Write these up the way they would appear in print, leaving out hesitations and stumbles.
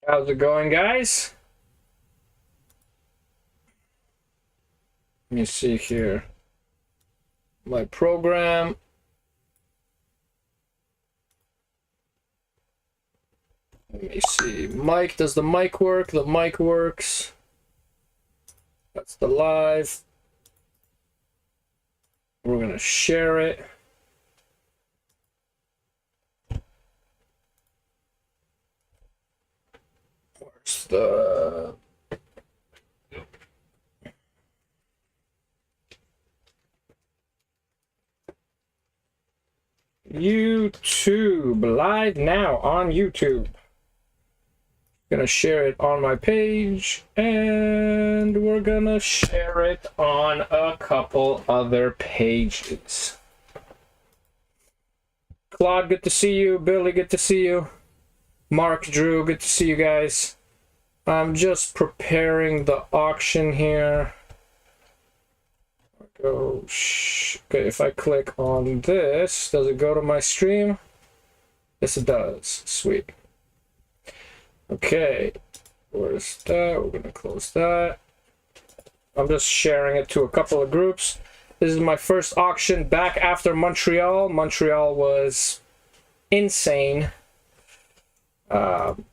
How's it going, guys? Let me see here. My program. Let me see. Mic, does the mic work? The mic works. That's the live. We're gonna share it. Where's the... YouTube, live now on YouTube. Gonna share it on my page, and we're gonna share it on a couple other pages. Claude, good to see you. Billy, good to see you. Mark, Drew, good to see you guys. I'm just preparing the auction here. Okay, if I click on this, does it go to my stream? Yes, it does. Sweet. Okay, where's that? We're gonna close that. I'm just sharing it to a couple of groups. This is my first auction back after Montreal. Montreal was insane. Probably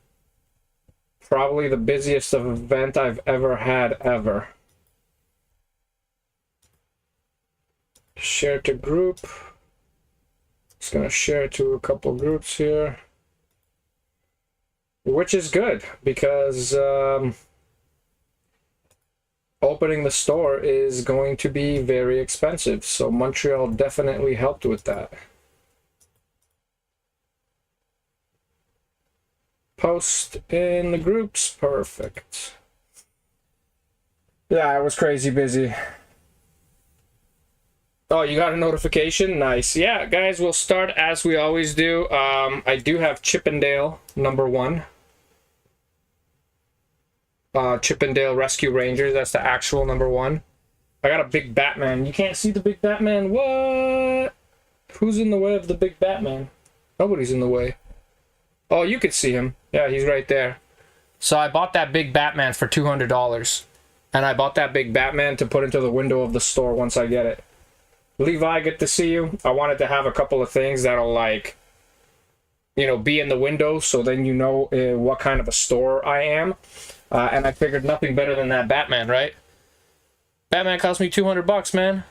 the busiest event I've ever had ever. Share to group. Just gonna share it to a couple groups here, which is good because opening the store is going to be very expensive, so Montreal definitely helped with that. Post in the groups. Perfect. Yeah, I was crazy busy. Oh, you got a notification? Nice. Yeah, guys, we'll start as we always do. I do have Chippendale #1. Chippendale Rescue Rangers. That's the actual #1. I got a big Batman. You can't see the big Batman? What? Who's in the way of the big Batman? Nobody's in the way. Oh, you could see him. Yeah, he's right there. So I bought that big Batman for $200. And I bought that big Batman to put into the window of the store once I get it. Levi, good to see you. I wanted to have a couple of things that'll, like, you know, be in the window so then you know what kind of a store I am. And I figured nothing better than that Batman, right? Batman cost me $200, man.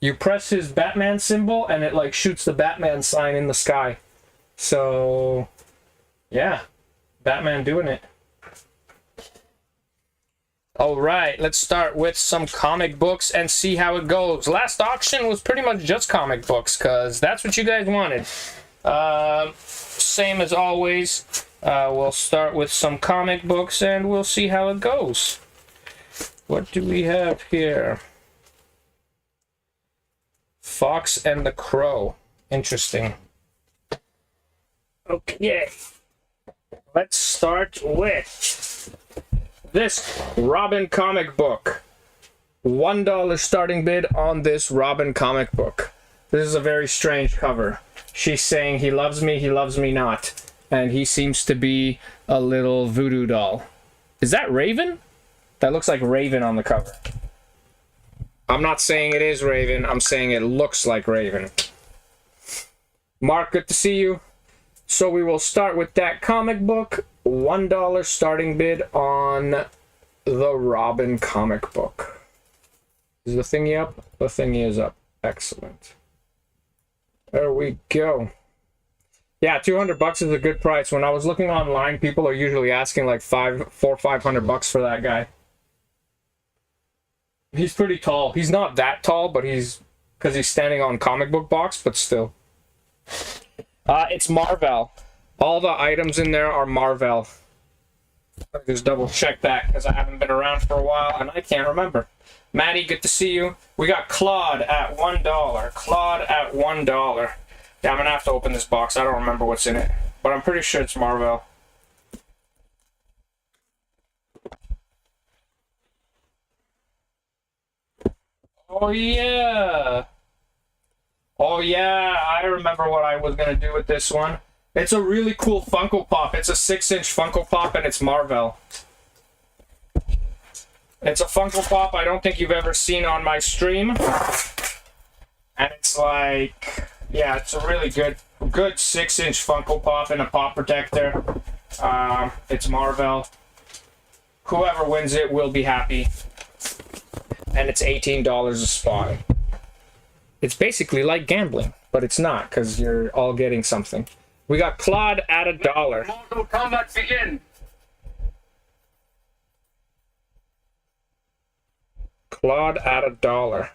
You press his Batman symbol and it, like, shoots the Batman sign in the sky. So, yeah. Batman doing it. All right, let's start with some comic books and see how it goes. Last auction was pretty much just comic books because that's what you guys wanted. Same as always, we'll start with some comic books and we'll see how it goes. What do we have here? Fox and the Crow. Interesting. Okay, let's start with this Robin comic book. $1 starting bid on this Robin comic book. This is a very strange cover. She's saying he loves me not. And he seems to be a little voodoo doll. Is that Raven? That looks like Raven on the cover. I'm not saying it is Raven. I'm saying it looks like Raven. Mark, good to see you. So we will start with that comic book. $1 starting bid on the Robin comic book. Is the thingy up? The thingy is up. Excellent. There we go. Yeah, $200 is a good price. When I was looking online, people are usually asking like $400 or $500 for that guy. He's pretty tall. He's not that tall, but because he's standing on comic book box, but still. It's Marvel. All the items in there are Marvel. Let me just double check that because I haven't been around for a while and I can't remember. Maddie, good to see you. We got Claude at $1. Claude at $1. Yeah, I'm gonna have to open this box. I don't remember what's in it, but I'm pretty sure it's Marvel. Oh yeah. Oh yeah, I remember what I was gonna do with this one. It's a really cool Funko Pop. It's a 6-inch Funko Pop, and it's Marvel. It's a Funko Pop I don't think you've ever seen on my stream. And it's like, yeah, it's a really good 6-inch Funko Pop and a pop protector. It's Marvel. Whoever wins it will be happy. And it's $18 a spot. It's basically like gambling, but it's not, because you're all getting something. We got Claude at $1. Mortal Kombat begin. Claude at $1.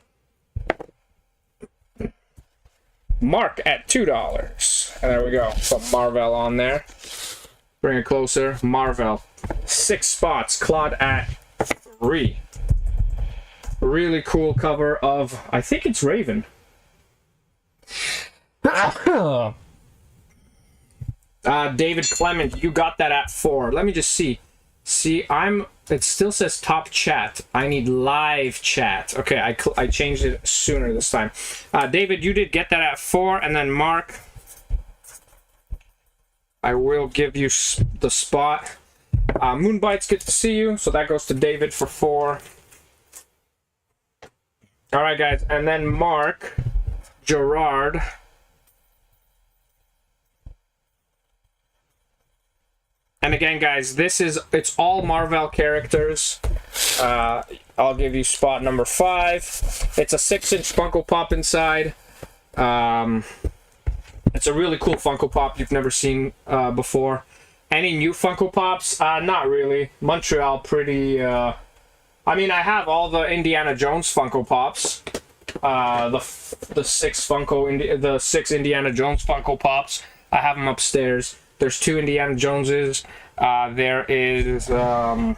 Mark at $2. And there we go. Put Marvel on there. Bring it closer. Marvel. 6 spots. Claude at 3. Really cool cover of, I think it's Raven. David Clement, you got that at 4. Let me just see. See, it still says top chat. I need live chat. Okay, I changed it sooner this time. David, you did get that at 4, and then Mark, I will give you the spot. Moonbite's good to see you, so that goes to David for 4. All right, guys, and then Mark, Gerard. And again, guys, it's all Marvel characters. I'll give you spot number 5. It's a 6-inch Funko Pop inside. It's a really cool Funko Pop you've never seen before. Any new Funko Pops? Not really. Montreal pretty... I mean, I have all the Indiana Jones Funko Pops. The 6 Indiana Jones Funko Pops. I have them upstairs. There's 2 Indiana Joneses. There is... I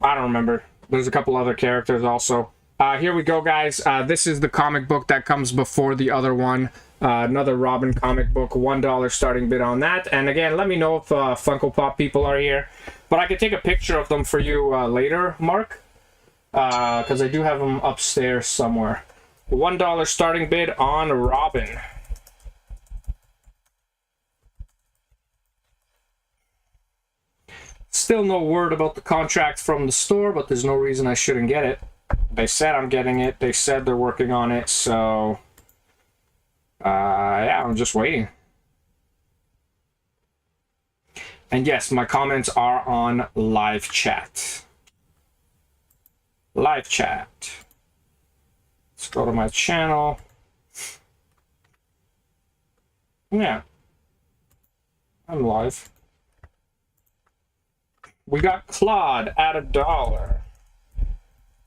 don't remember. There's a couple other characters also. Here we go, guys. This is the comic book that comes before the other one. Another Robin comic book. $1 starting bid on that. And again, let me know if Funko Pop people are here. But I could take a picture of them for you later, Mark. Because I do have them upstairs somewhere. $1 starting bid on Robin. Still no word about the contract from the store, but there's no reason I shouldn't get it. They said I'm getting it. They said they're working on it, so... yeah, I'm just waiting. And yes, my comments are on live chat. Live chat. Let's go to my channel. Yeah. I'm live. We got Claude at $1.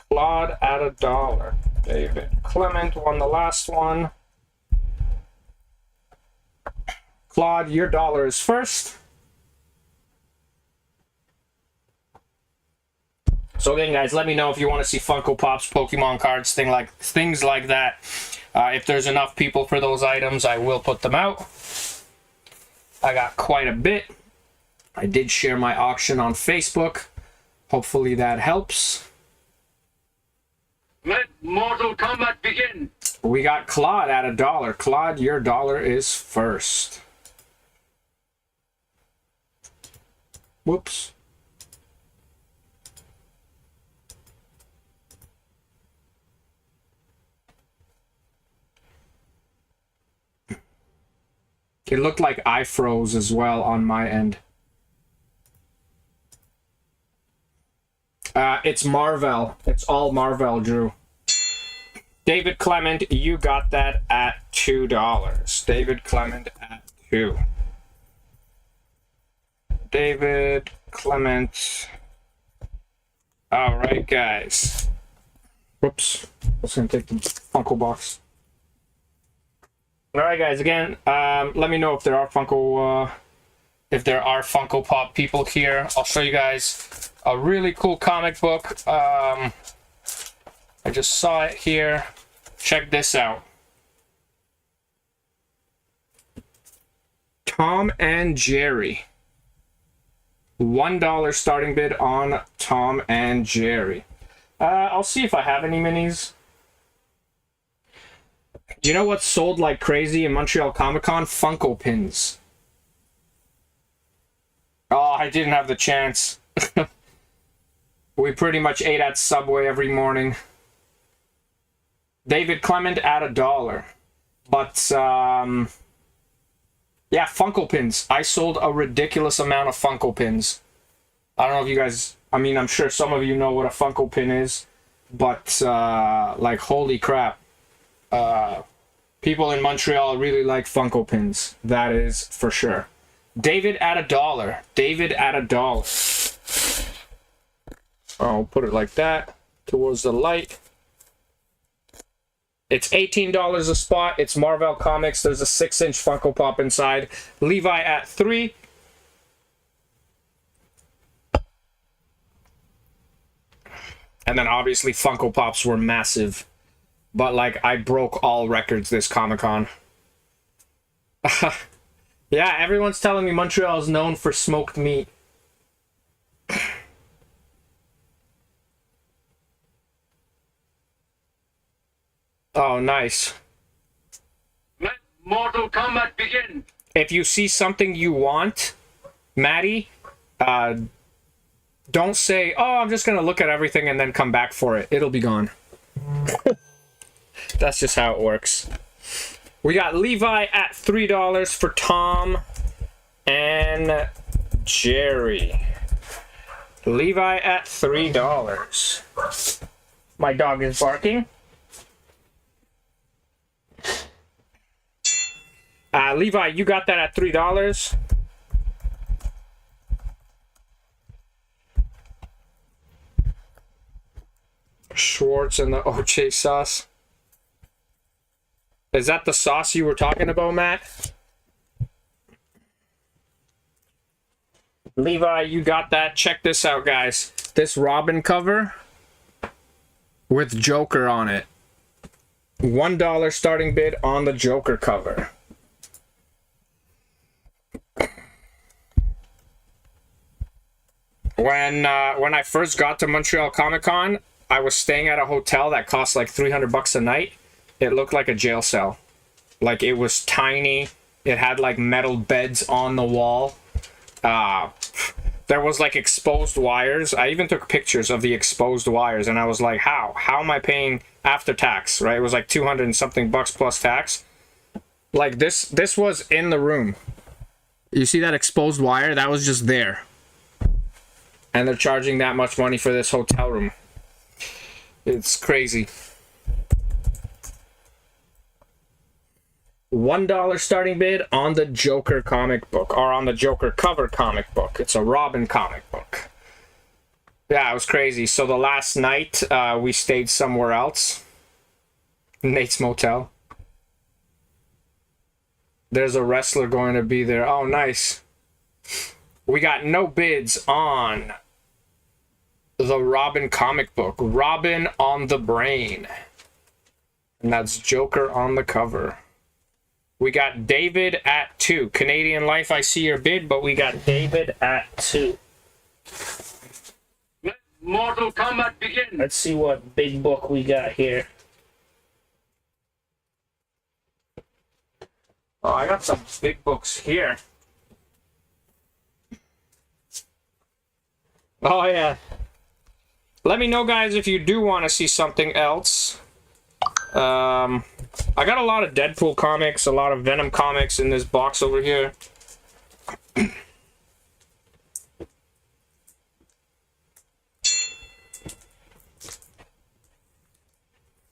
Claude at $1. David Clement won the last one. Claude, your dollar is first. So again, guys, let me know if you want to see Funko Pops, Pokemon cards, things like that. If there's enough people for those items, I will put them out. I got quite a bit. I did share my auction on Facebook. Hopefully that helps. Let Mortal Kombat begin. We got Claude at $1. Claude, your dollar is first. Whoops. It looked like I froze as well on my end. It's Marvel. It's all Marvel, Drew. David Clement, you got that at $2. David Clement at 2. David Clement. All right, guys. Whoops. I was going to take the Funko box. All right, guys. Again, let me know if there are Funko Pop people here. I'll show you guys a really cool comic book. I just saw it here. Check this out. Tom and Jerry. $1 starting bid on Tom and Jerry. I'll see if I have any minis. Do you know what's sold like crazy in Montreal Comic Con? Funko pins. Oh, I didn't have the chance. We pretty much ate at Subway every morning. David Clement at $1. But, yeah, Funko pins. I sold a ridiculous amount of Funko pins. I don't know if you guys... I mean, I'm sure some of you know what a Funko pin is. But, like, holy crap. People in Montreal really like Funko pins. That is for sure. David at $1. David at $1. I'll put it like that towards the light. It's $18 a spot. It's Marvel Comics. There's a 6-inch Funko Pop inside. Levi at $3. And then obviously Funko Pops were massive. But like I broke all records this Comic-Con. Yeah, everyone's telling me Montreal is known for smoked meat. Oh, nice. Let Mortal Kombat begin. If you see something you want, Maddie, don't say, oh, I'm just going to look at everything and then come back for it. It'll be gone. That's just how it works. We got Levi at $3 for Tom and Jerry. Levi at $3. My dog is barking. Levi, you got that at $3. Schwartz and the OJ sauce. Is that the sauce you were talking about, Matt? Levi, you got that. Check this out, guys. This Robin cover with Joker on it. $1 starting bid on the Joker cover. When I first got to Montreal Comic Con, I was staying at a hotel that cost like $300 a night. It looked like a jail cell. Like, it was tiny. It had like metal beds on the wall. There was like exposed wires. I even took pictures of the exposed wires, and I was like, how am I paying after tax, right? It was like 200 and something bucks plus tax. Like, this was in the room. You see that exposed wire? That was just there. And they're charging that much money for this hotel room. It's crazy. $1 starting bid on the Joker comic book, or on the Joker cover comic book. It's a Robin comic book. Yeah, it was crazy. So the last night, we stayed somewhere else. Nate's Motel. There's a wrestler going to be there. Oh, nice. We got no bids on the Robin comic book. Robin on the Brain. And that's Joker on the cover. We got David at $2. Canadian Life, I see your bid, but we got David at $2. Let Mortal Kombat begin. Let's see what big book we got here. Oh, I got some big books here. Oh, yeah. Let me know, guys, if you do want to see something else. I got a lot of Deadpool comics, a lot of Venom comics in this box over here.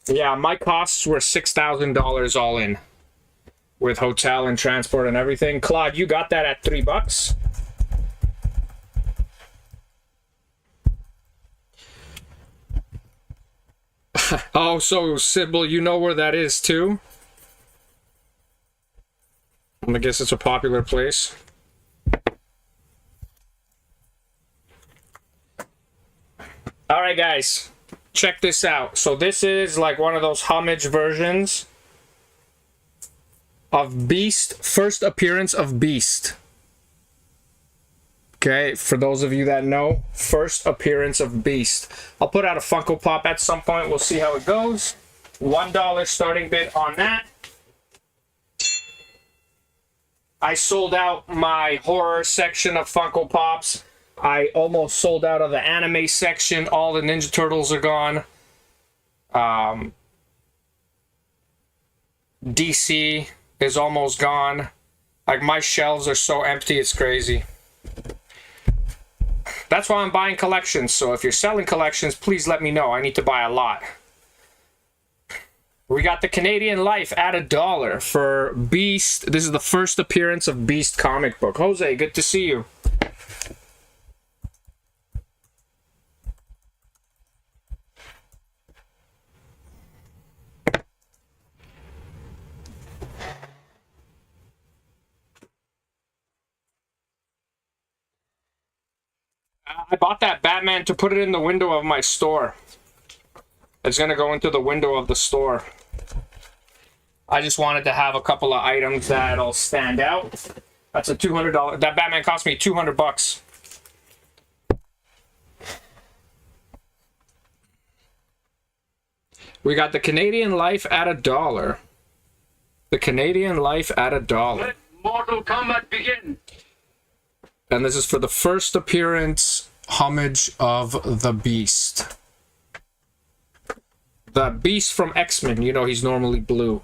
Yeah, my costs were $6,000 all in, with hotel and transport and everything. Claude, you got that at $3. Oh, so Sybil, you know where that is too? I guess it's a popular place. Alright, guys. Check this out. So this is like one of those homage versions of Beast. First appearance of Beast. Okay, for those of you that know, first appearance of Beast. I'll put out a Funko Pop at some point. We'll see how it goes. $1 starting bid on that. I sold out my horror section of Funko Pops. I almost sold out of the anime section. All the Ninja Turtles are gone. DC is almost gone. Like, my shelves are so empty, it's crazy. That's why I'm buying collections. So if you're selling collections, please let me know. I need to buy a lot. We got the Canadian Life at $1 for Beast. This is the first appearance of Beast comic book. Jose, good to see you. I bought that Batman to put it in the window of my store. It's gonna go into the window of the store. I just wanted to have a couple of items that'll stand out. That's a $200. That Batman cost me $200. We got the Canadian Life at $1. The Canadian Life at $1. Let Mortal Kombat begin. And this is for the first appearance homage of the Beast. The Beast from X-Men. You know, he's normally blue.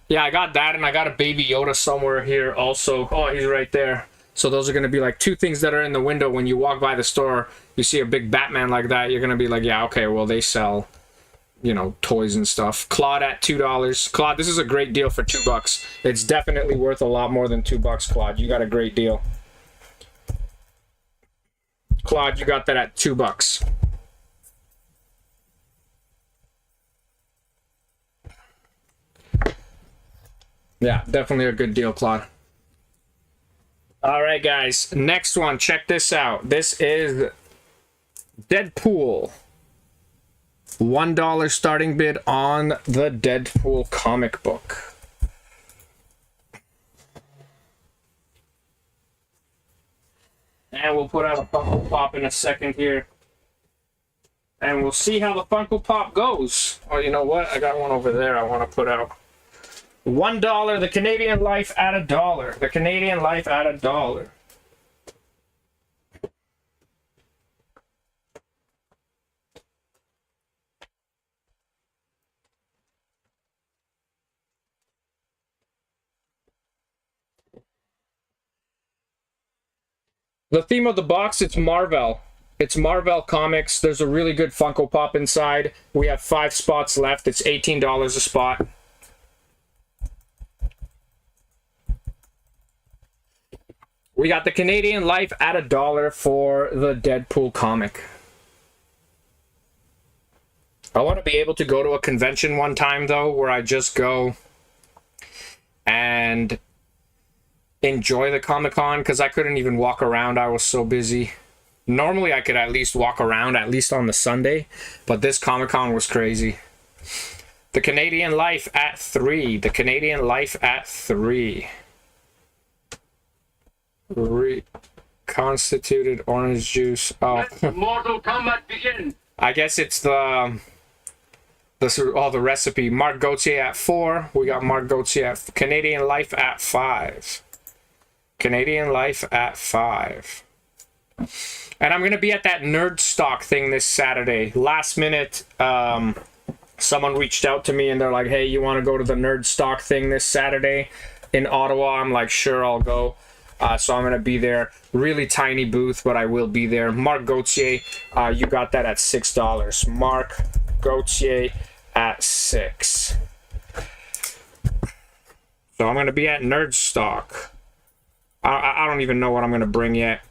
Yeah, I got that, and I got a Baby Yoda somewhere here also. Oh, he's right there. So those are going to be like two things that are in the window. When you walk by the store, you see a big Batman like that, you're going to be like, yeah, okay, well, they sell, you know, toys and stuff. Claude at $2. Claude, this is a great deal for $2. It's definitely worth a lot more than $2, Claude. You got a great deal. Claude, you got that at $2. Yeah, definitely a good deal, Claude. All right, guys. Next one. Check this out. This is Deadpool. $1 starting bid on the Deadpool comic book. And we'll put out a Funko Pop in a second here. And we'll see how the Funko Pop goes. Oh, you know what? I got one over there I want to put out. $1, the Canadian Life at $1. The Canadian Life at $1. The theme of the box, it's Marvel. It's Marvel Comics. There's a really good Funko Pop inside. We have 5 spots left. It's $18 a spot. We got the Canadian Life at $1 for the Deadpool comic. I want to be able to go to a convention one time, though, where I just go and enjoy the Comic-Con, because I couldn't even walk around. I was so busy. Normally, I could at least walk around, at least on the Sunday, but this Comic-Con was crazy. The Canadian Life at $3. The Canadian Life at $3. Reconstituted orange juice. Oh, Let Mortal Kombat begin. I guess it's the recipe. Mark Gauthier at $4. We got Mark Gauthier at Canadian Life at $5. Canadian Life at $5. And I'm gonna be at that Nerd Stock thing this Saturday. Last minute, someone reached out to me and they're like, "Hey, you want to go to the Nerd Stock thing this Saturday in Ottawa?" I'm like, "Sure, I'll go." So I'm going to be there. Really tiny booth, but I will be there. Mark Gauthier, you got that at $6. Mark Gauthier at $6. So I'm going to be at Nerd Stock. I don't even know what I'm going to bring yet.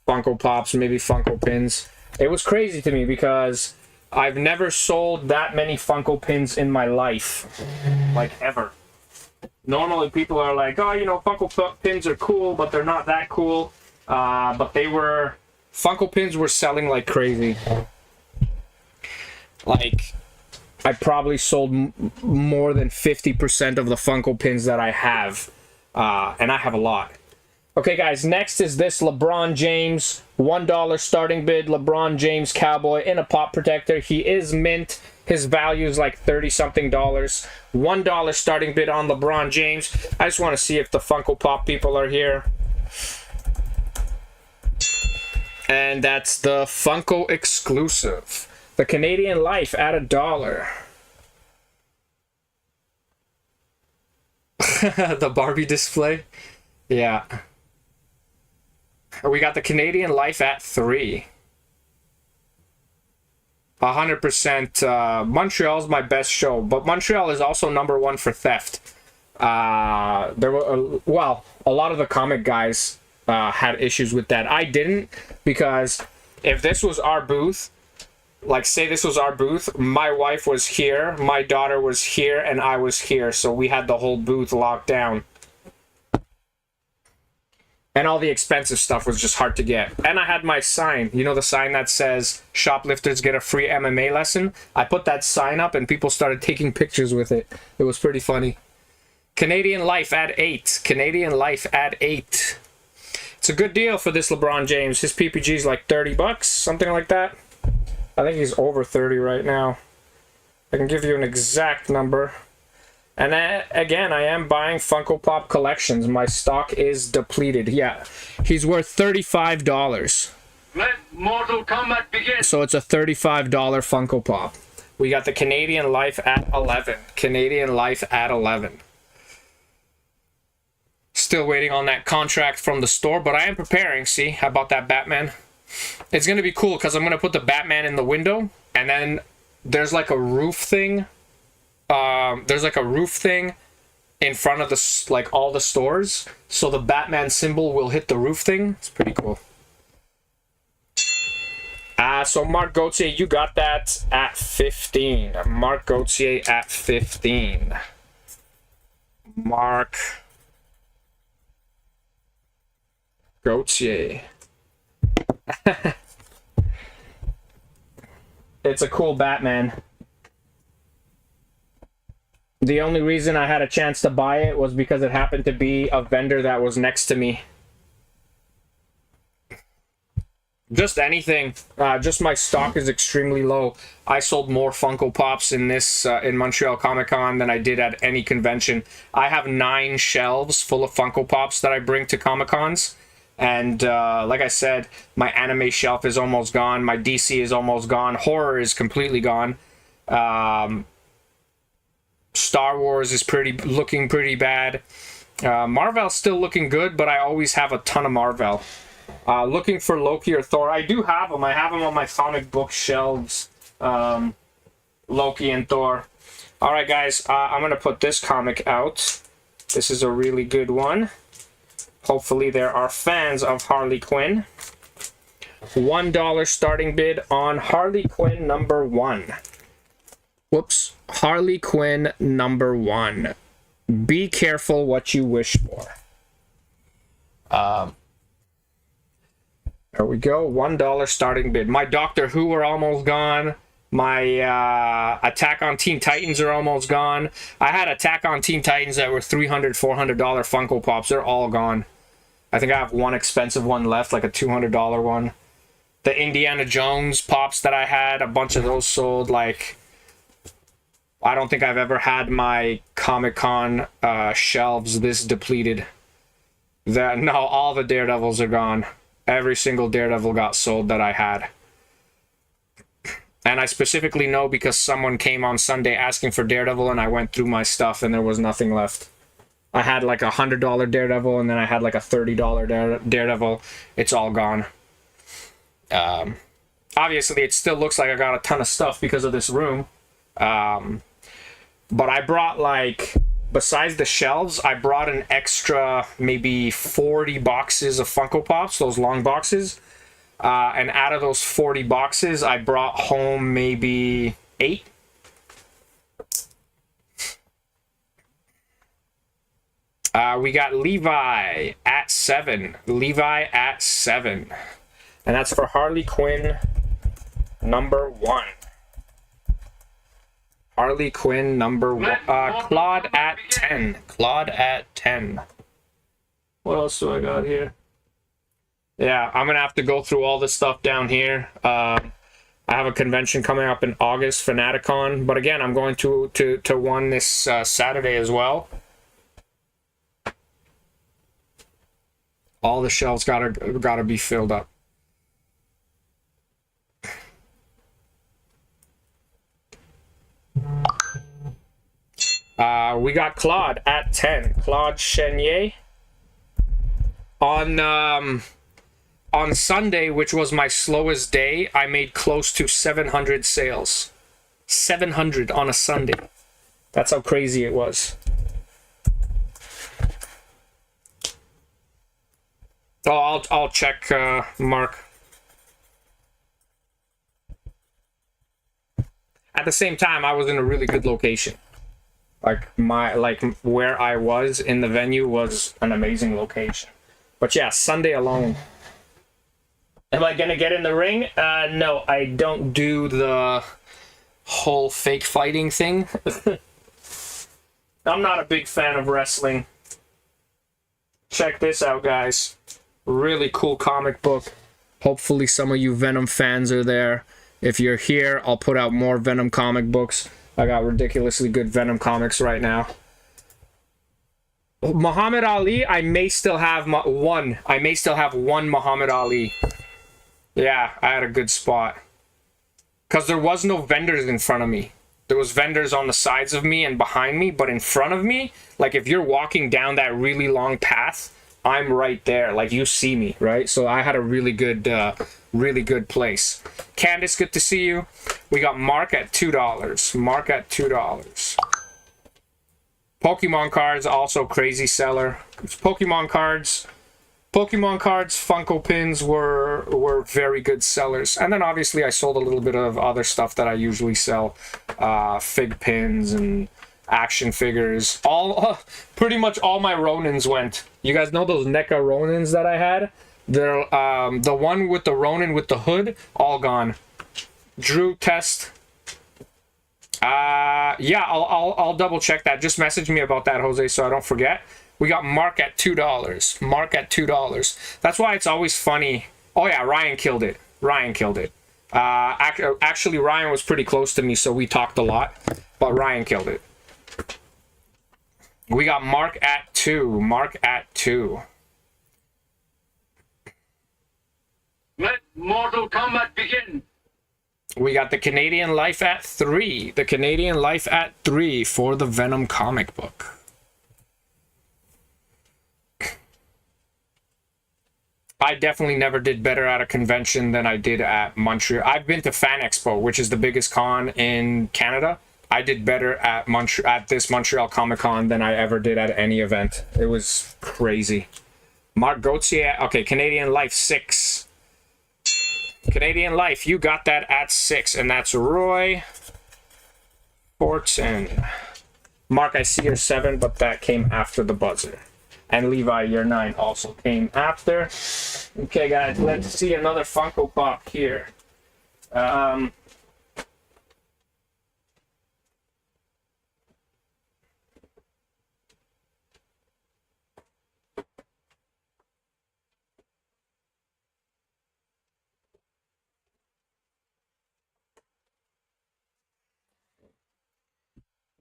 Funko Pops, maybe Funko Pins. It was crazy to me because I've never sold that many Funko Pins in my life. Like, ever. Normally people are like, oh, you know, Funko Pins are cool, but they're not that cool. But Funko Pins were selling like crazy. Like, I probably sold more than 50% of the Funko Pins that I have. And I have a lot. Okay, guys, next is this LeBron James, $1 starting bid, LeBron James Cowboy in a pop protector. He is mint. His value is like 30-something dollars. $1 starting bid on LeBron James. I just want to see if the Funko Pop people are here. And that's the Funko exclusive. The Canadian Life at $1. The Barbie display? Yeah. We got the Canadian Life at $3. 100%. Montreal's my best show, but Montreal is also #1 for theft. There were well, a lot of the comic guys had issues with that. I didn't, because if this was our booth, like say this was our booth, my wife was here, my daughter was here, and I was here, so we had the whole booth locked down. And all the expensive stuff was just hard to get. And I had my sign. You know the sign that says, shoplifters get a free MMA lesson? I put that sign up and people started taking pictures with it. It was pretty funny. Canadian Life at $8. Canadian Life at $8. It's a good deal for this LeBron James. His PPG is like $30, something like that. I think he's over 30 right now. I can give you an exact number. And again, I am buying Funko Pop collections. My stock is depleted. Yeah, he's worth $35. Let Mortal Kombat begin. So it's a $35 Funko Pop. We got the Canadian Life at 11. Canadian Life at 11. Still waiting on that contract from the store, but I am preparing. See, how about that Batman? It's going to be cool because I'm going to put the Batman in the window, and then there's like a roof thing. There's like a roof thing in front of the like all the stores, so the Batman symbol will hit the roof thing. It's pretty cool. So Mark Gauthier, you got that at 15. Mark Gauthier at 15. Mark Gauthier. It's a cool Batman. The only reason I had a chance to buy it was because it happened to be a vendor that was next to me. Just anything. Just my stock is extremely low. I sold more Funko Pops in this in Montreal Comic Con than I did at any convention. I have 9 shelves full of Funko Pops that I bring to Comic Cons. And like I said, my anime shelf is almost gone. My DC is almost gone. Horror is completely gone. Star Wars is looking pretty bad. Marvel's still looking good, but I always have a ton of Marvel. Looking for Loki or Thor. I do have them. I have them on my comic book shelves. Loki and Thor. Alright guys, I'm going to put this comic out. This is a really good one. Hopefully there are fans of Harley Quinn. $1 starting bid on Harley Quinn #1. Whoops. Harley Quinn #1. Be careful what you wish for. There we go. $1 starting bid. My Doctor Who are almost gone. My Attack on Teen Titans are almost gone. I had Attack on Teen Titans that were $300, $400 Funko Pops. They're all gone. I think I have one expensive one left, like a $200 one. The Indiana Jones Pops that I had, a bunch of those sold. Like, I don't think I've ever had my Comic-Con shelves this depleted. No, all the Daredevils are gone. Every single Daredevil got sold that I had. And I specifically know because someone came on Sunday asking for Daredevil, and I went through my stuff and there was nothing left. I had like a $100 Daredevil, and then I had like a $30 Daredevil. It's all gone. Obviously, it still looks like I got a ton of stuff because of this room. But I brought, like, besides the shelves, I brought an extra maybe 40 boxes of Funko Pops, those long boxes. And out of those 40 boxes, I brought home maybe 8. We got Levi at 7. Levi at 7. And that's for Harley Quinn #1. Harley Quinn #1. Claude at 10. Claude at 10. What else do I got here? Yeah, I'm gonna have to go through all this stuff down here. I have a convention coming up in August, Fanaticon, but again, I'm going to one this Saturday as well. All the shelves gotta be filled up. We got Claude at 10. Claude Chenier. On Sunday, which was my slowest day, I made close to 700 sales. 700 on a Sunday. That's how crazy it was. Oh, I'll check, Mark. At the same time, I was in a really good location. Like where I was in the venue was an amazing location. But yeah, Sunday alone. Am I gonna get in the ring? No, I don't do the whole fake fighting thing. I'm not a big fan of wrestling. Check this out, guys. Really cool comic book. Hopefully some of you Venom fans are there. If you're here, I'll put out more Venom comic books. I got ridiculously good Venom comics right now. Muhammad Ali, I may still have one. I may still have one Muhammad Ali. Yeah, I had a good spot. Because there was no vendors in front of me. There was vendors on the sides of me and behind me, but in front of me, like if you're walking down that really long path, I'm right there. Like you see me, right? So I had a really good place. Candace, good to see you. We got Mark at $2. Mark at $2. Pokemon cards, also crazy seller. Pokemon cards, Funko pins were very good sellers. And then obviously I sold a little bit of other stuff that I usually sell. Fig pins and action figures. Pretty much all my Ronins went. You guys know those NECA Ronins that I had? They're the one with the Ronin with the hood, all gone. Drew test. Yeah, I'll double check that. Just message me about that, Jose, so I don't forget. We got Mark at $2. Mark at $2. That's why it's always funny. Oh yeah, Ryan killed it. Ryan killed it. Actually, Ryan was pretty close to me, so we talked a lot. But Ryan killed it. We got Mark at 2. Mark at 2. Let Mortal Kombat begin. We got the Canadian Life at 3. The Canadian Life at 3 for the Venom comic book. I definitely never did better at a convention than I did at Montreal. I've been to Fan Expo, which is the biggest con in Canada. I did better at this Montreal Comic Con than I ever did at any event. It was crazy. Mark Gauthier, okay, Canadian Life 6. Canadian Life, you got that at 6, and that's Roy Fortin. Mark, I see your 7, but that came after the buzzer. And Levi, your 9 also came after. Okay, guys, let's see another Funko Pop here.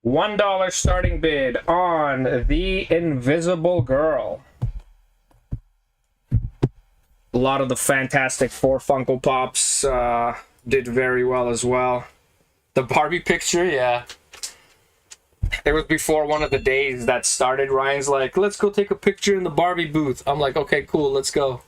$1 starting bid on the Invisible Girl. A lot of the Fantastic Four Funko Pops did very well as well. The Barbie picture, yeah. It was before one of the days that started. Ryan's like, let's go take a picture in the Barbie booth. I'm like, okay, cool, let's go.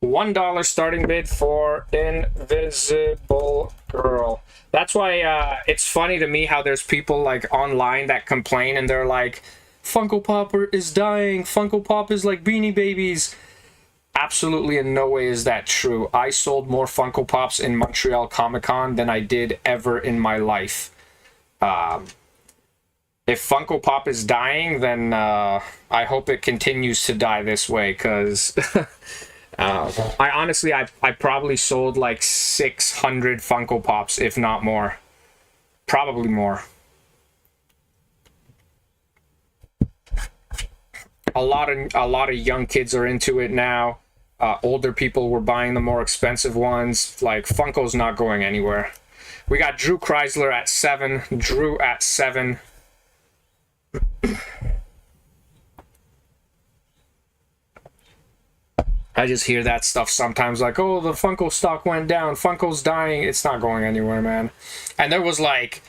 $1 starting bid for Invisible Girl. That's why it's funny to me how there's people like online that complain and they're like, Funko Pop is dying. Funko Pop is like Beanie Babies. Absolutely in no way is that true. I sold more Funko Pops in Montreal Comic Con than I did ever in my life. If Funko Pop is dying, then I hope it continues to die this way, because I honestly, I probably sold like 600 Funko Pops, if not more. Probably more. A lot of young kids are into it now. Older people were buying the more expensive ones. Like, Funko's not going anywhere. We got Drew Chrysler at 7. Drew at 7. I just hear that stuff sometimes, like, oh, the Funko stock went down. Funko's dying. It's not going anywhere, man. And there was like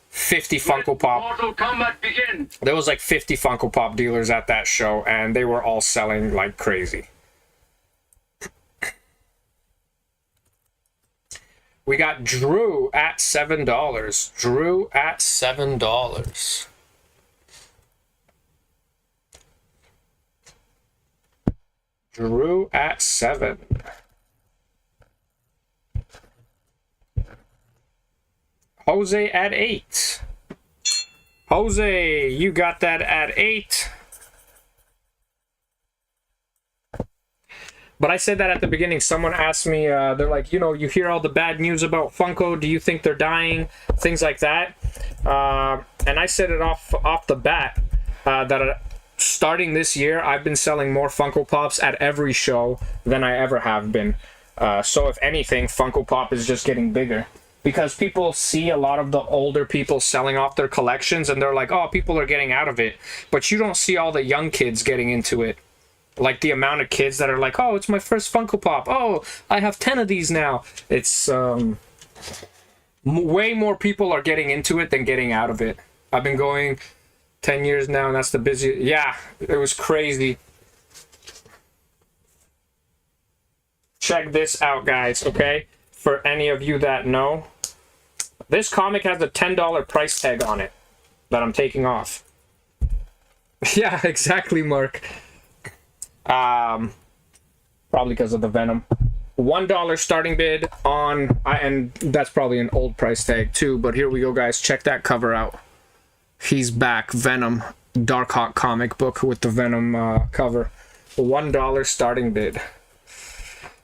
50 Funko Pop. Mortal Kombat begin. There was like 50 Funko Pop dealers at that show, and they were all selling like crazy. We got Drew at $7. Drew at $7. Drew at 7. Jose at 8. Jose, you got that at 8. But I said that at the beginning. Someone asked me, they're like, you know, you hear all the bad news about Funko. Do you think they're dying? Things like that. And I said it off the bat that starting this year, I've been selling more Funko Pops at every show than I ever have been. So if anything, Funko Pop is just getting bigger. Because people see a lot of the older people selling off their collections and they're like, oh, people are getting out of it. But you don't see all the young kids getting into it. Like the amount of kids that are like, oh, it's my first Funko Pop. Oh, I have 10 of these now. It's way more people are getting into it than getting out of it. I've been going 10 years now, and that's the busiest. Yeah, it was crazy. Check this out, guys, okay? For any of you that know, this comic has a $10 price tag on it that I'm taking off. Yeah, exactly, Mark. Probably because of the Venom. $1 starting bid on, and that's probably an old price tag too, but here we go, guys. Check that cover out. He's back. Venom. Darkhawk comic book with the Venom cover. $1 starting bid.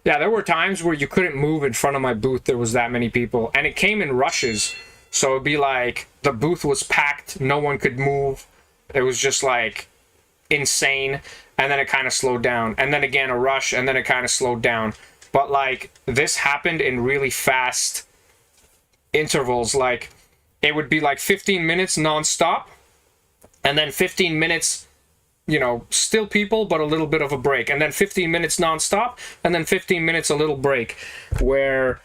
Yeah, there were times where you couldn't move in front of my booth. There was that many people. And it came in rushes. So it'd be like the booth was packed. No one could move. It was just like insane. And then it kind of slowed down. And then again, a rush. And then it kind of slowed down. But like this happened in really fast intervals. Like it would be like 15 minutes nonstop. And then 15 minutes, you know, still people, but a little bit of a break. And then 15 minutes nonstop, and then 15 minutes a little break. Where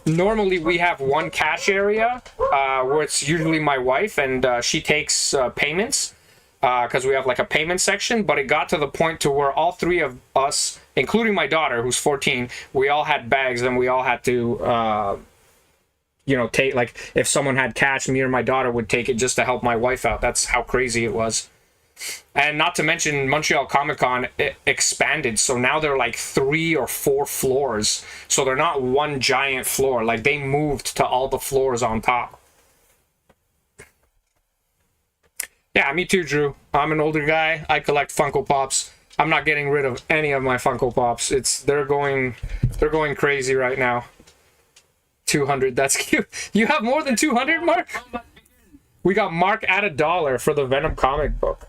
normally we have one cash area, where it's usually my wife, and she takes payments, because we have like a payment section. But it got to the point to where all three of us, including my daughter, who's 14, we all had bags, and we all had to, you know, take, like, if someone had cash, me or my daughter would take it just to help my wife out. That's how crazy it was. And not to mention, Montreal Comic Con expanded, so now they're like 3 or 4 floors. So they're not one giant floor. Like, they moved to all the floors on top. Yeah, me too, Drew. I'm an older guy. I collect Funko Pops. I'm not getting rid of any of my Funko Pops. They're going crazy right now. 200. That's cute. You have more than 200, Mark? We got Mark at $1 for the Venom comic book.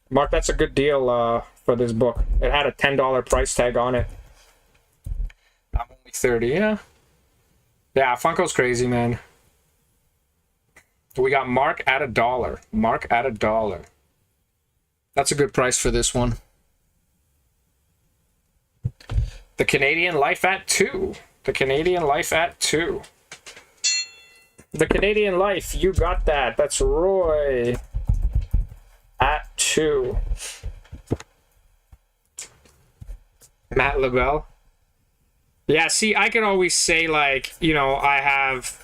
Mark, that's a good deal for this book. It had a $10 price tag on it. I'm only 30, yeah. Yeah, Funko's crazy, man. We got Mark at $1. Mark at $1. That's a good price for this one. The Canadian Life at 2. The Canadian Life at 2. The Canadian Life, you got that. That's Roy at 2. Matt LaBelle. Yeah, see, I can always say, like, you know, I have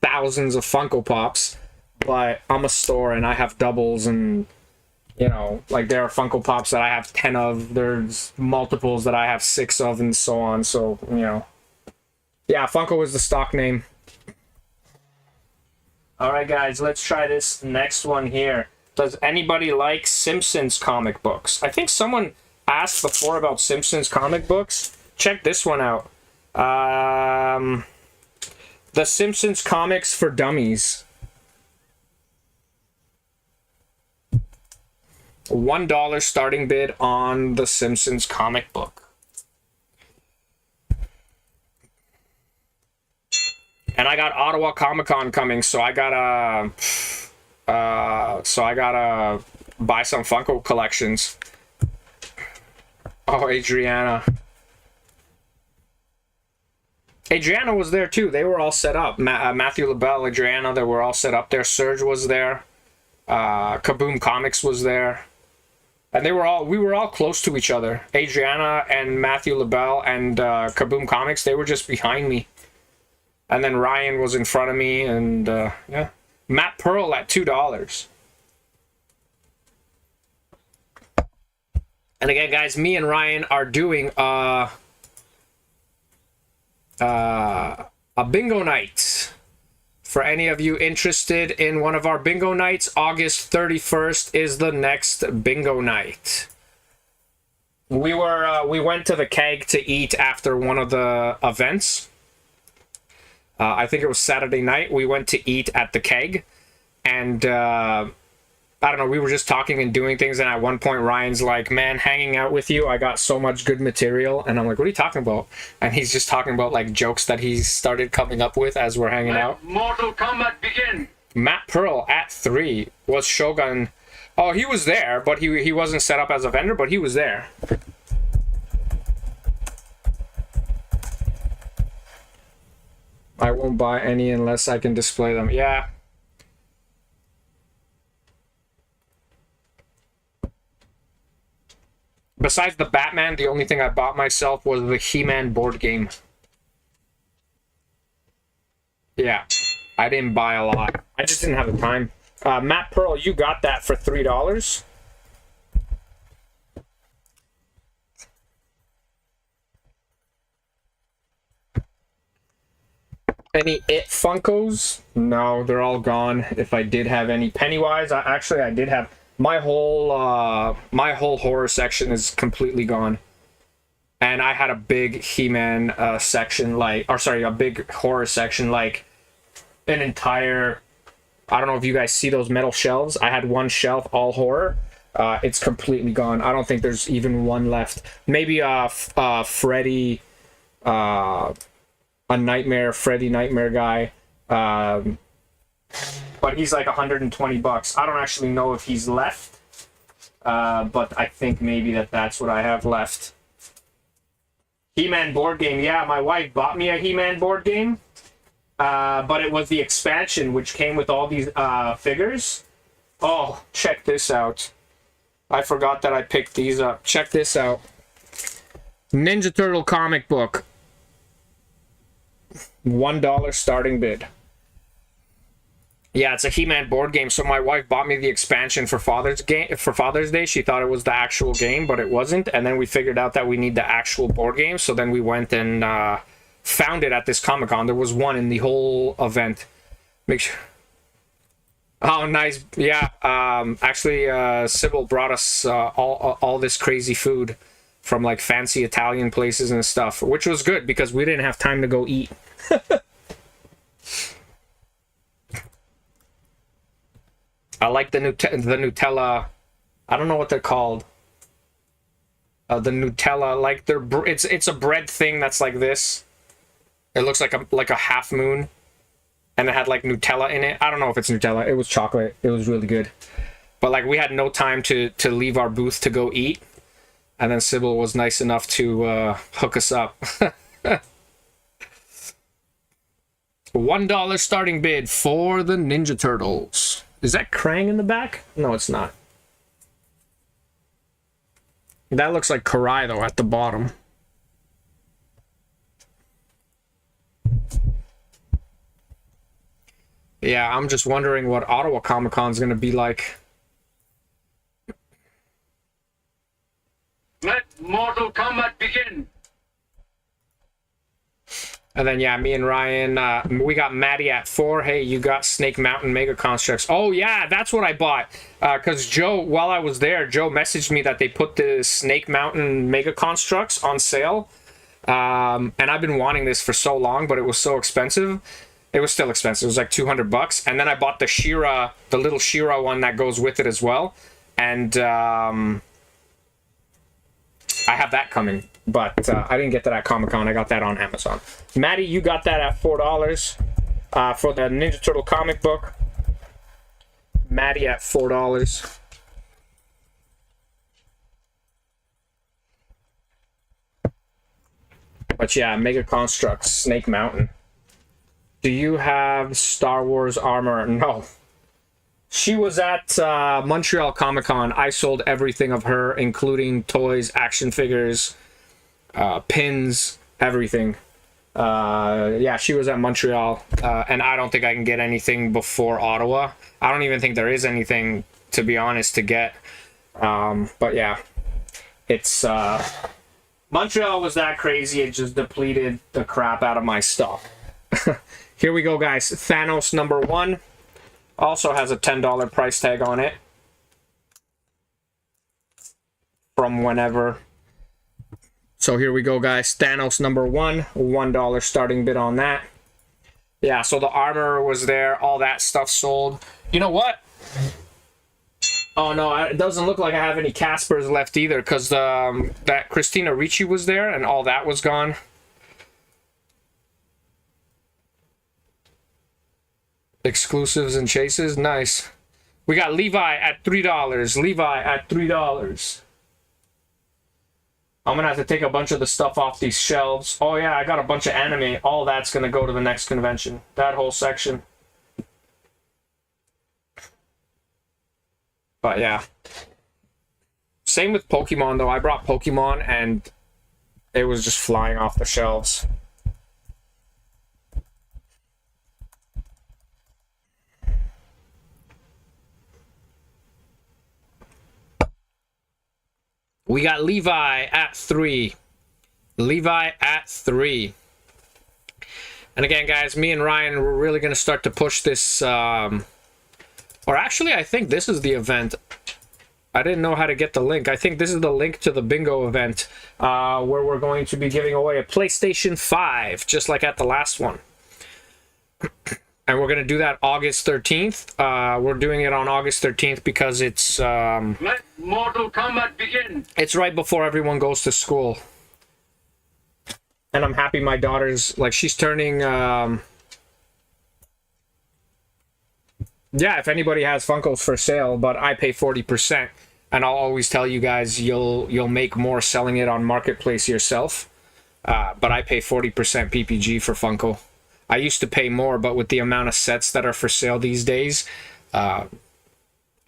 thousands of Funko Pops, but I'm a store and I have doubles, and, you know, like, there are Funko Pops that I have 10 of, there's multiples that I have 6 of, and so on, so, you know. Yeah, Funko is the stock name. Alright, guys, let's try this next one here. Does anybody like Simpsons comic books? I think someone asked before about Simpsons comic books. Check this one out. The Simpsons comics for dummies. $1 starting bid on the Simpsons comic book. And I got Ottawa Comic-Con coming, so I gotta buy some Funko collections. Oh, Adriana was there too. They were all set up. Matthew LaBelle, Adriana, they were all set up there. Serge was there. Kaboom Comics was there. And we were all close to each other. Adriana and Matthew LaBelle and Kaboom Comics, they were just behind me. And then Ryan was in front of me, and yeah. Matt Pearl at $2. And again, guys, me and Ryan are doing a bingo night. For any of you interested in one of our bingo nights, August 31st is the next bingo night. We went to the Keg to eat after one of the events. I think it was Saturday night. We went to eat at the Keg, and I don't know, we were just talking and doing things, and at one point Ryan's like, man, hanging out with you, I got so much good material. And I'm like, what are you talking about? And he's just talking about like jokes that he started coming up with as we're hanging out. Mortal Kombat begin. Matt Pearl at 3 was Shogun. Oh, he was there, but he wasn't set up as a vendor, but he was there. I won't buy any unless I can display them. Yeah. Besides the Batman, the only thing I bought myself was the He-Man board game. Yeah. I didn't buy a lot. I just didn't have the time. Matt Pearl, you got that for $3. Any It Funkos? No, they're all gone. If I did have any Pennywise, I did have my whole horror section is completely gone. And I had a big He-Man section, a big horror section, like an entire. I don't know if you guys see those metal shelves. I had one shelf all horror. It's completely gone. I don't think there's even one left. Maybe Freddy. A Freddy Nightmare guy, but he's like $120. I don't actually know if he's left, but I think maybe that's what I have left. He-Man board game, yeah, my wife bought me a He-Man board game, but it was the expansion which came with all these figures. Oh, check this out. I forgot that I picked these up. Check this out. Ninja Turtle comic book. $1 starting bid. Yeah, it's a He-Man board game. So my wife bought me the expansion for Father's Day. She thought it was the actual game, but it wasn't. And then we figured out that we need the actual board game. So then we went and found it at this Comic-Con. There was one in the whole event. Make sure. Oh, nice. Yeah. Actually, Sybil brought us all this crazy food from like fancy Italian places and stuff, which was good because we didn't have time to go eat. I like the Nutella. I don't know what they're called. The Nutella, like it's a bread thing that's like this. It looks like a half moon, and it had like Nutella in it. I don't know if it's Nutella. It was chocolate. It was really good. But like we had no time to leave our booth to go eat, and then Sybil was nice enough to hook us up. $1 starting bid for the Ninja Turtles. Is that Krang in the back? No, it's not. That looks like Karai, though, at the bottom. Yeah, I'm just wondering what Ottawa Comic-Con is going to be like. Let Mortal Kombat begin. And then, yeah, me and Ryan, we got Maddie at 4. Hey, you got Snake Mountain Mega Constructs. Oh, yeah, that's what I bought. Because Joe, while I was there, Joe messaged me that they put the Snake Mountain Mega Constructs on sale. And I've been wanting this for so long, but it was so expensive. It was still expensive. It was like $200. And then I bought the She-Ra, the little She-Ra one that goes with it as well. And I have that coming, but I didn't get that at Comic-Con. I got that on Amazon. Maddie, you got that at $4 for the Ninja Turtle comic book. Maddie at $4. But yeah, Mega Constructs, Snake Mountain. Do you have Star Wars armor? No. She was at Montreal Comic-Con. I sold everything of her, including toys, action figures, pins, everything. Yeah, she was at Montreal, and I don't think I can get anything before Ottawa. I don't even think there is anything, to be honest, to get. But yeah, it's Montreal was that crazy. It just depleted the crap out of my stuff. Here we go, guys. Thanos #1 also has a $10 price tag on it from whenever. So here we go, guys. Thanos #1, $1 starting bid on that. Yeah, so the armor was there, all that stuff sold. You know what? Oh no, it doesn't look like I have any Caspers left either, because that Christina Ricci was there and all that was gone. Exclusives and chases, nice. We got Levi at $3. Levi at $3. I'm gonna have to take a bunch of the stuff off these shelves. Oh yeah, I got a bunch of anime. All that's gonna go to the next convention. That whole section. But yeah. Same with Pokemon though. I brought Pokemon and it was just flying off the shelves. We got Levi at 3. Levi at 3. And again, guys, me and Ryan, we're really going to start to push this. Or actually, I think this is the event. I didn't know how to get the link. I think this is the link to the bingo event where we're going to be giving away a PlayStation 5, just like at the last one. And we're going to do that August 13th. We're doing it on August 13th because it's... Let Mortal Kombat begin! It's right before everyone goes to school. And I'm happy my daughter's... Like, she's turning... Yeah, if anybody has Funkos for sale, but I pay 40%. And I'll always tell you guys, you'll make more selling it on Marketplace yourself. But I pay 40% PPG for Funko. I used to pay more, but with the amount of sets that are for sale these days, I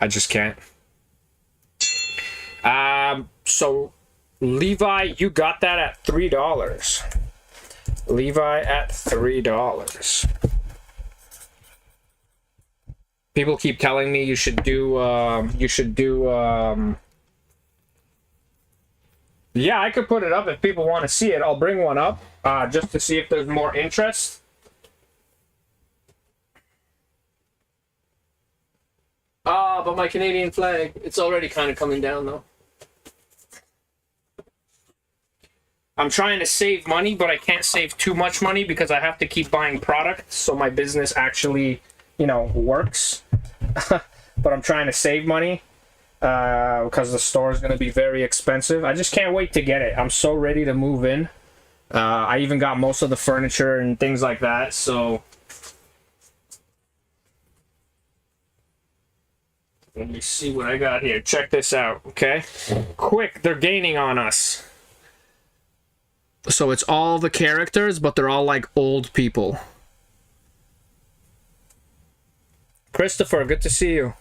just can't. So, Levi, you got that at $3. Levi at $3. People keep telling me you should do, yeah, I could put it up if people want to see it. I'll bring one up, just to see if there's more interest. But my Canadian flag, it's already kind of coming down, though. I'm trying to save money, but I can't save too much money because I have to keep buying products so my business actually, you know, works. But I'm trying to save money because the store is going to be very expensive. I just can't wait to get it. I'm so ready to move in. I even got most of the furniture and things like that, so... Let me see what I got here. Check this out, okay? Quick, they're gaining on us. So it's all the characters, but they're all like old people. Christopher, good to see you.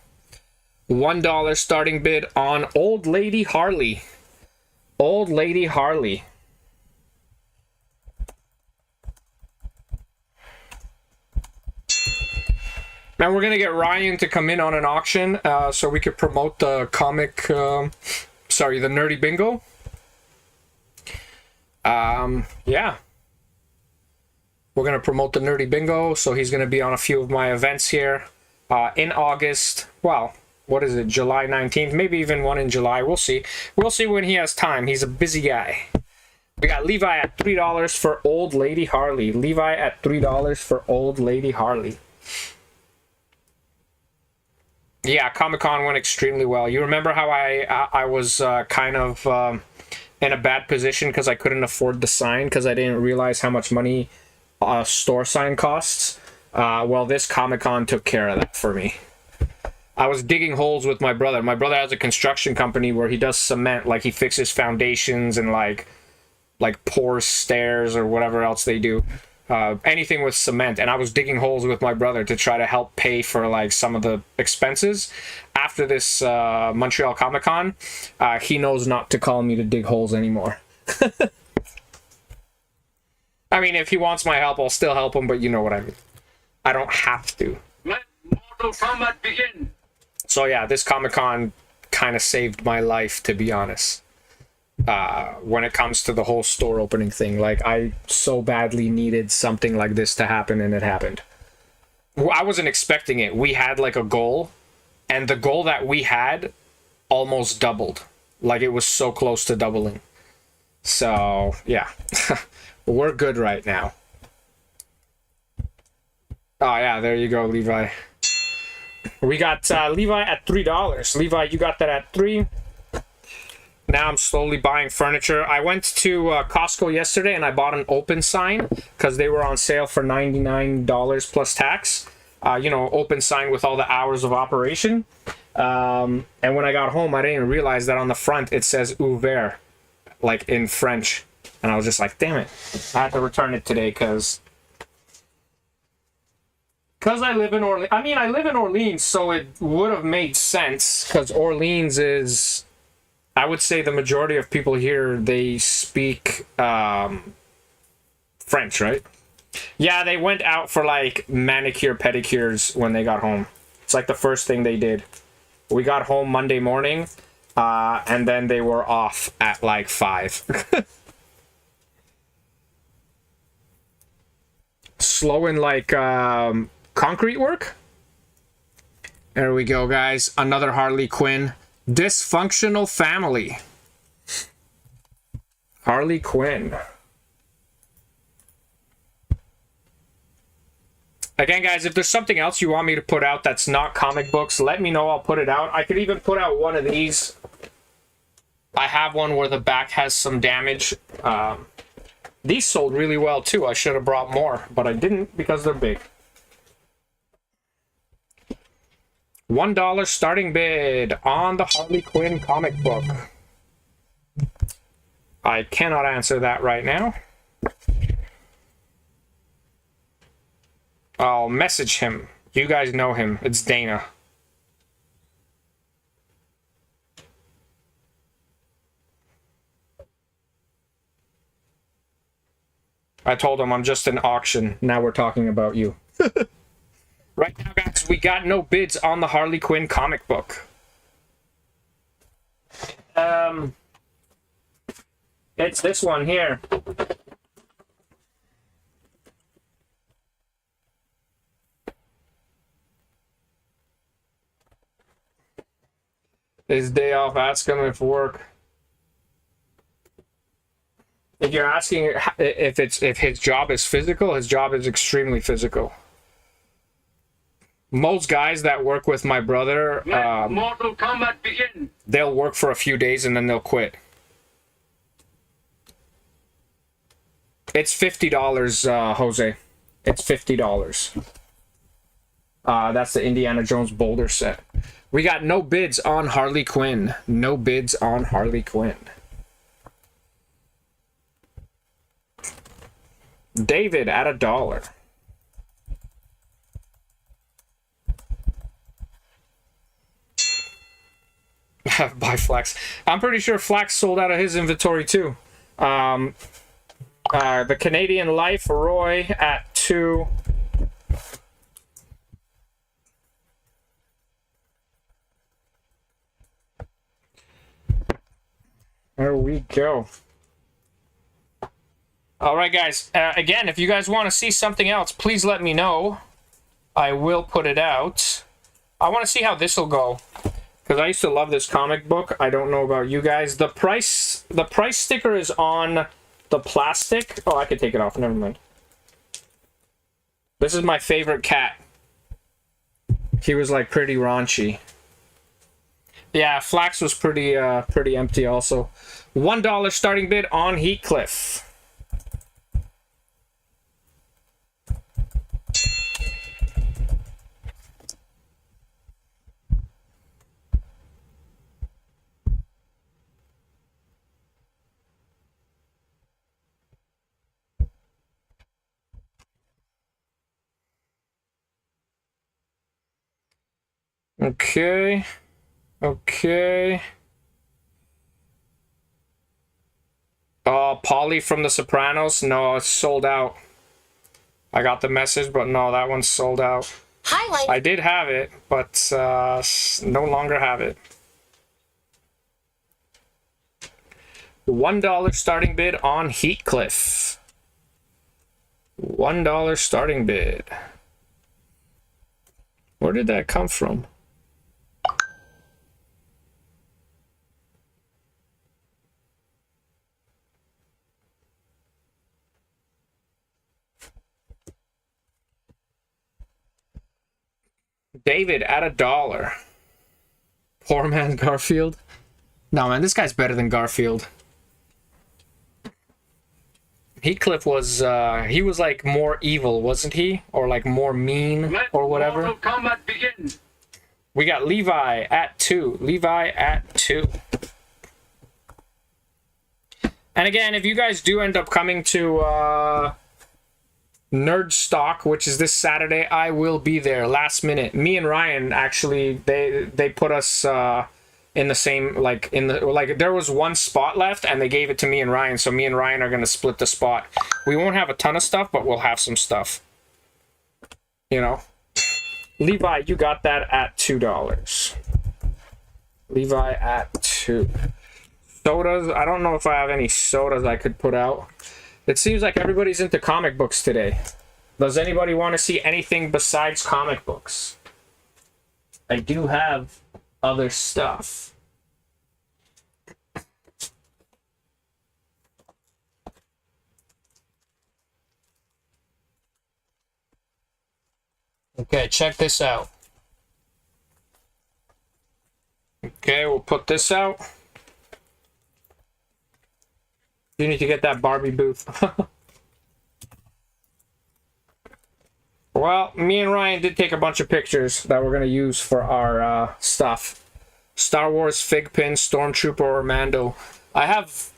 $1 starting bid on Old Lady Harley. Old Lady Harley. And we're going to get Ryan to come in on an auction so we could promote the comic, the Nerdy Bingo. Yeah. We're going to promote the Nerdy Bingo, so he's going to be on a few of my events here in August. Well, what is it, July 19th? Maybe even one in July. We'll see. We'll see when he has time. He's a busy guy. We got Levi at $3 for Old Lady Harley. Levi at $3 for Old Lady Harley. Yeah, Comic-Con went extremely well. You remember how I was kind of in a bad position because I couldn't afford the sign because I didn't realize how much money a store sign costs? Well, this Comic-Con took care of that for me. I was digging holes with my brother. My brother has a construction company where he does cement, like he fixes foundations and like pours stairs or whatever else they do. Anything with cement. And I was digging holes with my brother to try to help pay for like some of the expenses. After this Montreal Comic-Con, he knows not to call me to dig holes anymore. I mean, if he wants my help, I'll still help him, but you know what I mean. I don't have to. Let Mortal Kombat begin. So yeah, this Comic-Con kind of saved my life, to be honest. When it comes to the whole store opening thing, like I so badly needed something like this to happen, and it happened. I wasn't expecting it. We had like a goal, and the goal that we had almost doubled. Like it was so close to doubling. So yeah, we're good right now. Oh yeah, there you go, Levi. We got Levi at $3. Levi, you got that at $3. Now I'm slowly buying furniture. I went to Costco yesterday and I bought an open sign because they were on sale for $99 plus tax. You know, open sign with all the hours of operation. And when I got home, I didn't realize that on the front it says ouvert, like in French. And I was just like, damn it. I had to return it today because I live in Orleans. I mean, I live in Orleans, so it would have made sense because Orleans is, I would say the majority of people here, they speak French, right? Yeah, they went out for like manicure pedicures when they got home. It's like the first thing they did. We got home Monday morning, and then they were off at like 5. Slow in like concrete work. There we go, guys. Another Harley Quinn. Dysfunctional family. Harley Quinn. Again, guys, if there's something else you want me to put out that's not comic books, let me know. I'll put it out. I could even put out one of these. I have one where the back has some damage. These sold really well, too. I should have brought more, but I didn't because they're big. $1 starting bid on the Harley Quinn comic book. I cannot answer that right now. I'll message him. You guys know him. It's Dana. I told him I'm just an auction. Now we're talking about you. Right now, guys, we got no bids on the Harley Quinn comic book. It's this one here. His day off, ask him if work. If you're asking if his job is physical, his job is extremely physical. Most guys that work with my brother, Let Mortal Kombat begin. They'll work for a few days and then they'll quit. It's $50, Jose. It's $50. That's the Indiana Jones Boulder set. We got no bids on Harley Quinn. No bids on Harley Quinn. David at $1. Buy Flex. I'm pretty sure Flex sold out of his inventory too. The Canadian Life, Roy at $2. There we go. All right, guys. Again, if you guys want to see something else, please let me know. I will put it out. I want to see how this will go. Because I used to love this comic book. I don't know about you guys. The price sticker is on the plastic. Oh, I could take it off. Never mind. This is my favorite cat. He was like pretty raunchy. Yeah, Flax was pretty empty also. $1 starting bid on Heathcliff. Okay. Okay. Polly from The Sopranos. No, it's sold out. I got the message, but no, that one's sold out. Highlight. I did have it, but no longer have it. $1 starting bid on Heathcliff. $1 starting bid. Where did that come from? David at $1. Poor man Garfield. No, man, this guy's better than Garfield. Heathcliff was, he was like more evil, wasn't he? Or like more mean or whatever. Mortal Kombat begin. We got Levi at 2. Levi at 2. And again, if you guys do end up coming to Nerd Stock, which is this Saturday, I will be there last minute. Me and Ryan actually they put us in the same there was one spot left and they gave it to me and Ryan, so me and Ryan are going to split the spot. We won't have a ton of stuff, but we'll have some stuff. You know. Levi, you got that at $2. Levi at 2. Sodas, I don't know if I have any sodas I could put out. It seems like everybody's into comic books today. Does anybody want to see anything besides comic books? I do have other stuff. Okay, check this out. Okay, we'll put this out. You need to get that Barbie booth. Well, me and Ryan did take a bunch of pictures that we're going to use for our stuff. Star Wars fig pin, Stormtrooper or Mando. I have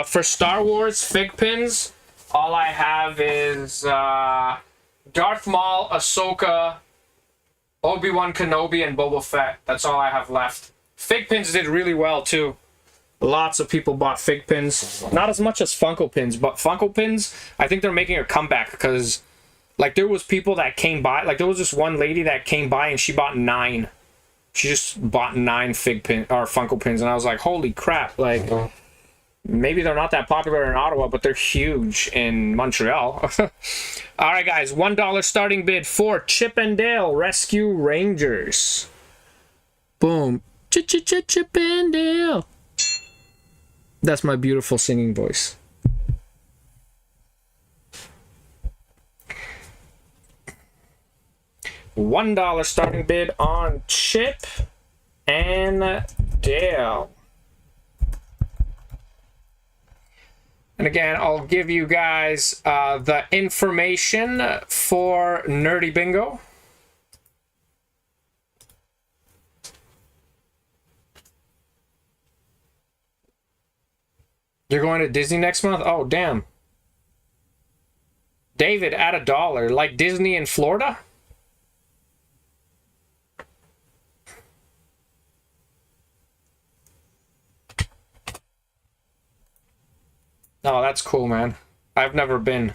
for Star Wars fig pins, all I have is Darth Maul, Ahsoka, Obi-Wan Kenobi, and Boba Fett. That's all I have left. Fig pins did really well, too. Lots of people bought fig pins. Not as much as Funko pins, but Funko pins, I think they're making a comeback because, like, there was people that came by. Like, there was this one lady that came by and she bought 9. She just bought 9 fig pin or Funko pins, and I was like, holy crap! Like, maybe they're not that popular in Ottawa, but they're huge in Montreal. All right, guys, $1 starting bid for Chip and Dale Rescue Rangers. Boom, Chip and Dale. That's my beautiful singing voice. $1 starting bid on Chip and Dale. And again, I'll give you guys the information for Nerdy Bingo. You're going to Disney next month? Oh, damn. David at $1. Like Disney in Florida? Oh, that's cool, man. I've never been.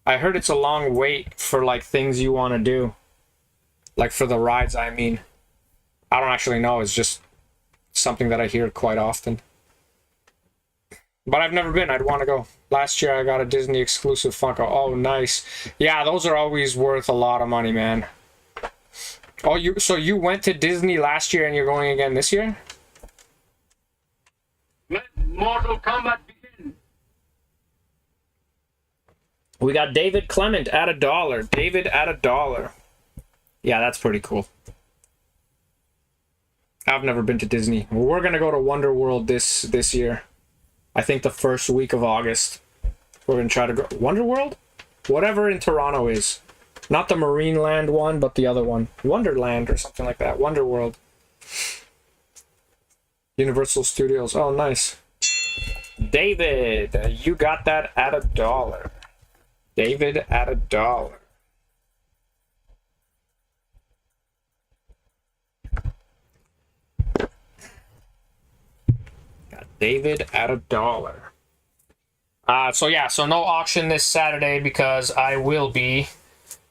I heard it's a long wait for, like, things you want to do. Like, for the rides, I mean. I don't actually know. It's just something that I hear quite often. But I've never been. I'd want to go. Last year I got a Disney exclusive Funko. Oh, nice. Yeah, those are always worth a lot of money, man. Oh, so you went to Disney last year and you're going again this year? Let Mortal Kombat begin. We got David Clement at $1. David at $1. Yeah, that's pretty cool. I've never been to Disney. We're gonna go to Wonder World this year. I think the first week of August. We're gonna try to go Wonder World? Whatever in Toronto is. Not the Marineland one, but the other one. Wonderland or something like that. Wonder World. Universal Studios. Oh, nice. David, you got that at $1. David at $1. Got David at $1. So yeah, so no auction this Saturday because I will be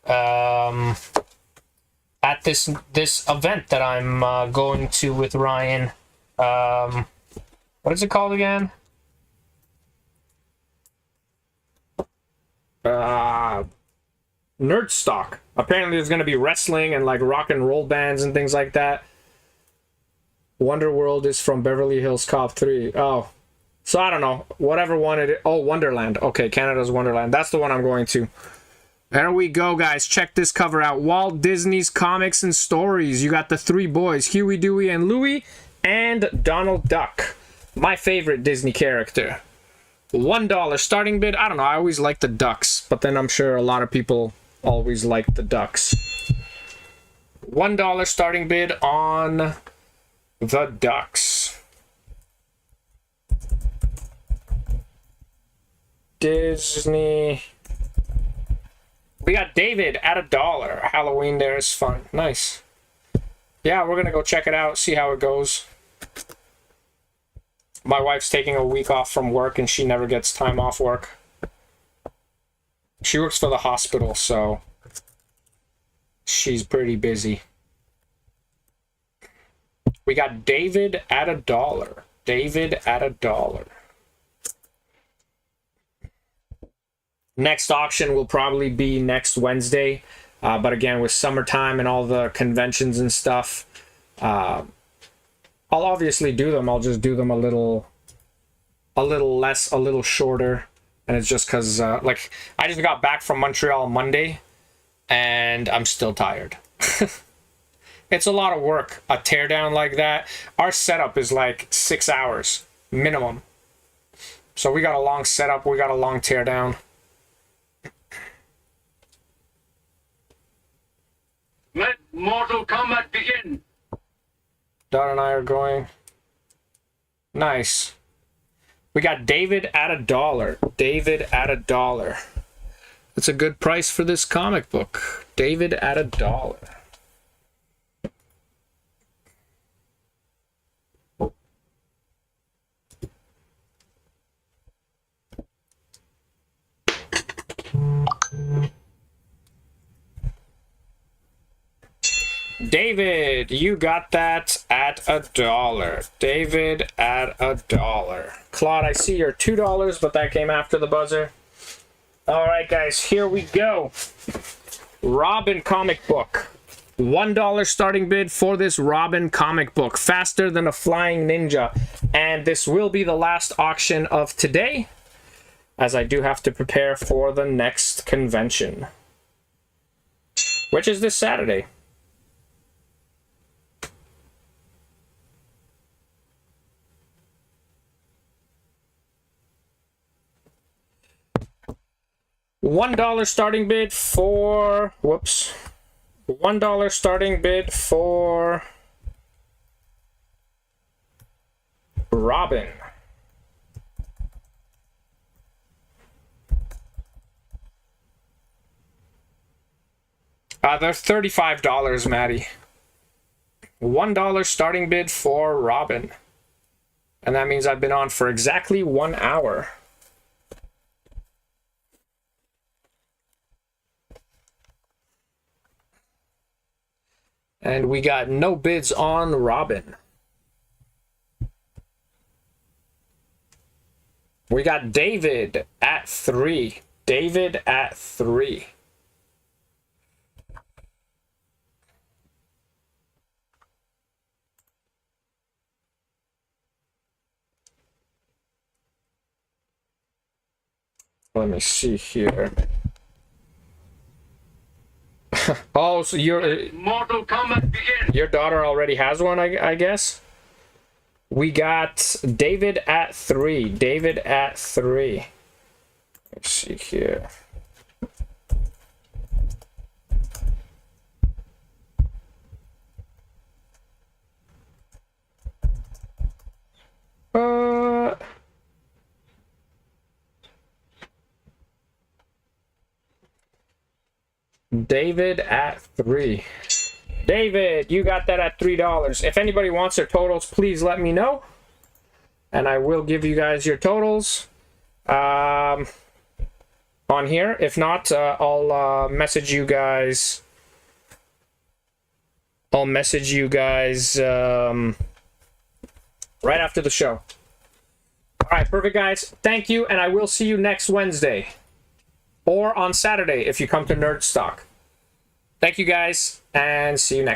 at this event that I'm going to with Ryan. What is it called again? Nerd Stock. Apparently there's going to be wrestling and like rock and roll bands and things like that. Wonder World is from Beverly Hills Cop 3. Oh. So I don't know. Whatever one it is. Oh, Wonderland. Okay, Canada's Wonderland. That's the one I'm going to. There we go, guys. Check this cover out. Walt Disney's Comics and Stories. You got the three boys, Huey, Dewey, and Louie, and Donald Duck. My favorite Disney character. $1 starting bid. I don't know. I always like the ducks, but then I'm sure a lot of people always like the ducks. $1 starting bid on the ducks. Disney. We got David at $1. Halloween there is fun. Nice. Yeah, we're gonna go check it out, see how it goes. My wife's taking a week off from work and she never gets time off work. She works for the hospital, so she's pretty busy. We got David at $1. David at $1. Next auction will probably be next Wednesday. But again, with summertime and all the conventions and stuff, I'll obviously do them. I'll just do them a little less, a little shorter. And it's just because, like, I just got back from Montreal Monday, and I'm still tired. It's a lot of work, a teardown like that. Our setup is like 6 hours, minimum. So we got a long setup, we got a long teardown. Let Mortal Kombat begin. Don and I are going. Nice. We got David at $1. David at $1. That's a good price for this comic book. David at $1. David, you got that at $1. David at $1. Claude, I see you're $2, but that came after the buzzer. All right, guys, here we go. Robin comic book. $1 starting bid for this Robin comic book. Faster than a flying ninja. And this will be the last auction of today, as I do have to prepare for the next convention, which is this Saturday. $1 starting bid for, whoops, $1 starting bid for Robin. They're $35, Maddie. $1 starting bid for Robin. And that means I've been on for exactly 1 hour. And we got no bids on Robin. We got David at $3. David at $3. Let me see here. Oh, so Mortal Kombat begin. your daughter already has one, I guess. We got David at 3. David at 3. Let's see here. David at 3. David, you got that at $3. If anybody wants their totals, please let me know, and I will give you guys your totals on here. If not, I'll message you guys. I'll message you guys right after the show. All right, perfect, guys. Thank you, and I will see you next Wednesday. Or on Saturday if you come to Nerd Stock. Thank you guys, and see you next time.